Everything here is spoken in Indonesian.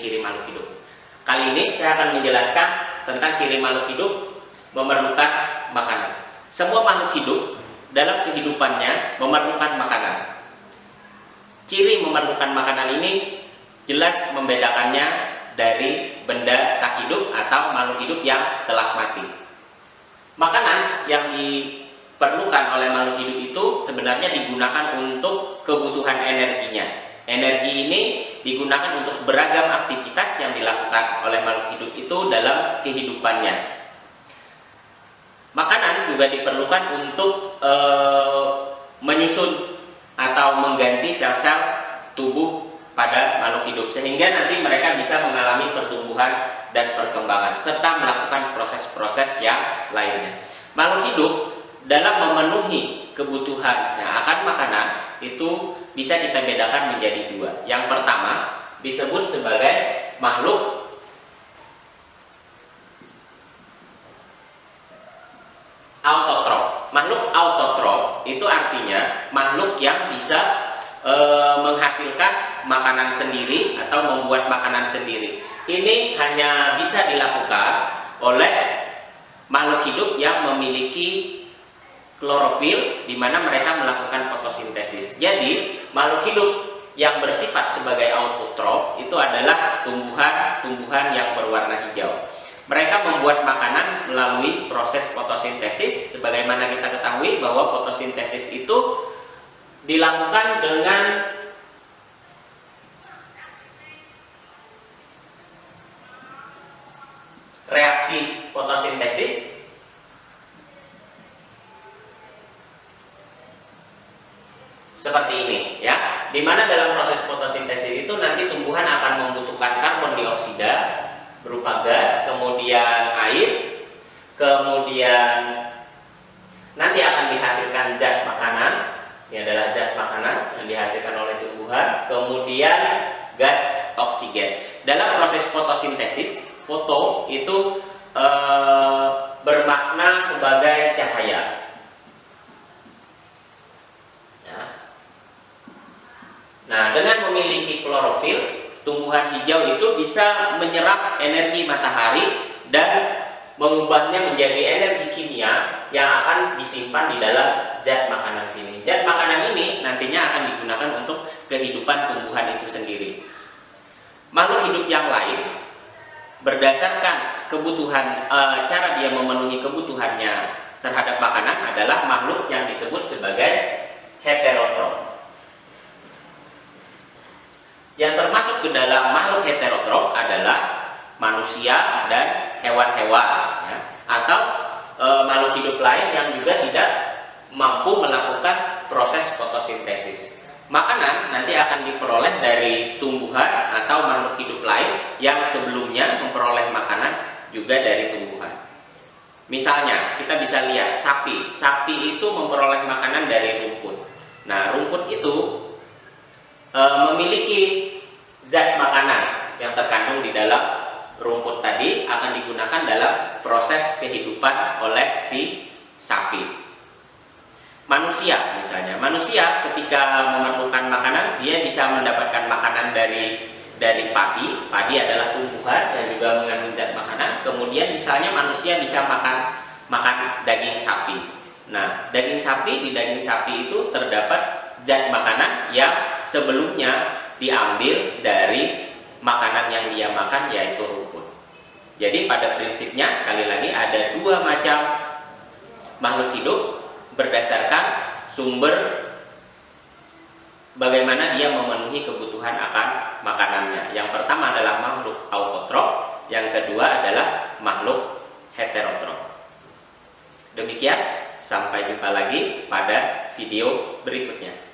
ciri-ciri makhluk hidup. Kali ini saya akan menjelaskan tentang ciri makhluk hidup memerlukan makanan. Semua makhluk hidup dalam kehidupannya memerlukan makanan. Ciri memerlukan makanan ini jelas membedakannya dari benda tak hidup atau makhluk hidup yang telah mati. Makanan yang diperlukan oleh makhluk hidup itu sebenarnya digunakan untuk kebutuhan energinya. Energi ini digunakan untuk beragam aktivitas yang dilakukan oleh makhluk hidup itu dalam kehidupannya. Makanan juga diperlukan untuk menyusun atau mengganti sel-sel tubuh pada makhluk hidup, sehingga nanti mereka bisa mengalami pertumbuhan dan perkembangan serta melakukan proses-proses yang lainnya. Makhluk hidup dalam memenuhi kebutuhannya akan makanan itu bisa kita bedakan menjadi dua. Yang pertama disebut sebagai makhluk autotrof. Makhluk autotrof itu artinya makhluk yang bisa menghasilkan makanan sendiri atau membuat makanan sendiri. Ini hanya bisa dilakukan oleh makhluk hidup yang memiliki klorofil, di mana mereka melakukan fotosintesis. Jadi makhluk hidup yang bersifat sebagai autotrof itu adalah tumbuhan-tumbuhan yang berwarna hijau. Mereka membuat makanan melalui proses fotosintesis. Sebagaimana kita ketahui bahwa fotosintesis itu dilakukan dengan reaksi fotosintesis seperti ini, ya. Dimana dalam proses fotosintesis itu nanti tumbuhan akan membutuhkan karbon dioksida berupa gas, kemudian air, kemudian nanti akan dihasilkan zat makanan. Ini adalah zat makanan yang dihasilkan oleh tumbuhan, kemudian gas oksigen. Dalam proses fotosintesis, foto itu bermakna sebagai cahaya. Nah, dengan memiliki klorofil, tumbuhan hijau itu bisa menyerap energi matahari dan mengubahnya menjadi energi kimia yang akan disimpan di dalam zat makanan sini. Zat makanan ini nantinya akan digunakan untuk kehidupan tumbuhan itu sendiri. Makhluk hidup yang lain berdasarkan kebutuhan, cara dia memenuhi kebutuhannya terhadap makanan adalah makhluk yang disebut sebagai heterotrof. Yang termasuk ke dalam makhluk heterotrof adalah manusia dan hewan-hewan, ya, atau makhluk hidup lain yang juga tidak mampu melakukan proses fotosintesis. Makanan nanti akan diperoleh dari tumbuhan atau makhluk hidup lain yang sebelumnya memperoleh makanan juga dari tumbuhan. Misalnya kita bisa lihat sapi. Sapi itu memperoleh makanan dari rumput. Nah, rumput itu memiliki zat makanan yang terkandung di dalam rumput tadi akan digunakan dalam proses kehidupan oleh si sapi. Manusia misalnya, manusia ketika memerlukan makanan, dia bisa mendapatkan makanan dari padi. Padi adalah tumbuhan yang juga mengandung zat makanan. Kemudian misalnya manusia bisa makan daging sapi. Nah, di daging sapi itu terdapat zat makanan yang sebelumnya diambil dari makanan yang dia makan, yaitu rumput. Jadi pada prinsipnya sekali lagi ada dua macam makhluk hidup berdasarkan sumber bagaimana dia memenuhi kebutuhan akan makanannya. Yang pertama adalah makhluk autotrof, yang kedua adalah makhluk heterotrof. Demikian, sampai jumpa lagi pada video berikutnya.